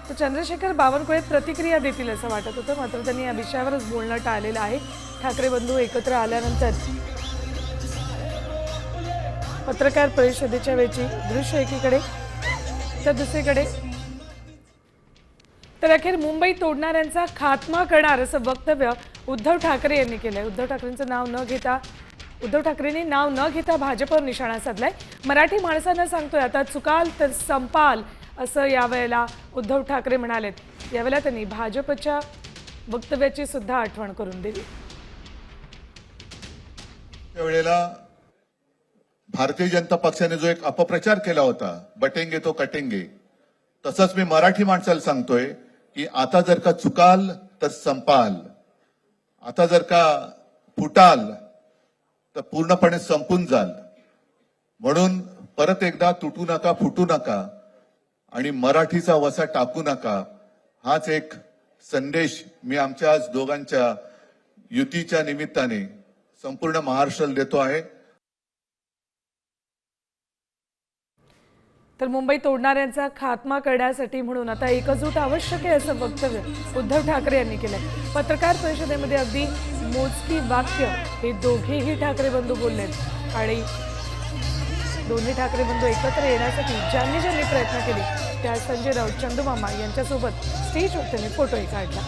तर चंद्रशेखर बावनकुळे प्रतिक्रिया देतील असं वाटत होतं, मात्र त्यांनी या विषयावरच बोलणं टाळलेलं आहे। ठाकरे बंधू एकत्र आल्यानंतर पत्रकार परिषदेच्या वेळची दृश्य एकीकडे तर दुसरीकडे तर अखेर मुंबई तोडणाऱ्यांचा खात्मा करणार असं वक्तव्य उद्धव ठाकरे यांनी केलंय। उद्धव ठाकरेंनी नाव न घेता भाजपवर निशाणा साधलाय। मराठी माणसांना सांगतोय आता चुकाल तर संपाल असं यावेळेला उद्धव ठाकरे म्हणालेत। यावेळेला त्यांनी भाजपच्या वक्तव्याची सुद्धा आठवण करून दिली। त्यावेळेला भारतीय जनता पक्षाने जो एक अपप्रचार केला होता, बटेंगे तो कटेंगे, तसंच मी मराठी माणसाला सांगतोय की आता जर का चुकाल तर संपाल, आता जर का फुटाल तर पूर्णपणे संपून जाल। म्हणून परत एकदा तुटू नका, फुटू नका आणि मराठीचा वसा टाकू नका, हाच एक संदेश मी आमच्या आज दोघांच्या युतीच्या निमित्ताने संपूर्ण महाराष्ट्राला देतो आहे। तर मुंबई तोडणाऱ्यांचा खात्मा करण्यासाठी म्हणून आता एकजूट आवश्यक आहे असं वक्तव्य उद्धव ठाकरे यांनी केलंय। पत्रकार परिषदेमध्ये अगदी मोजकी वाक्य हे दोघेही ठाकरे बंधू बोललेत आणि दोन्ही ठाकरे बंधू एकत्र येण्यासाठी ज्यांनी प्रयत्न केले त्या संजय राऊत, चंदूमामा यांच्यासोबत स्टेजवर त्यांनी फोटोही काढला।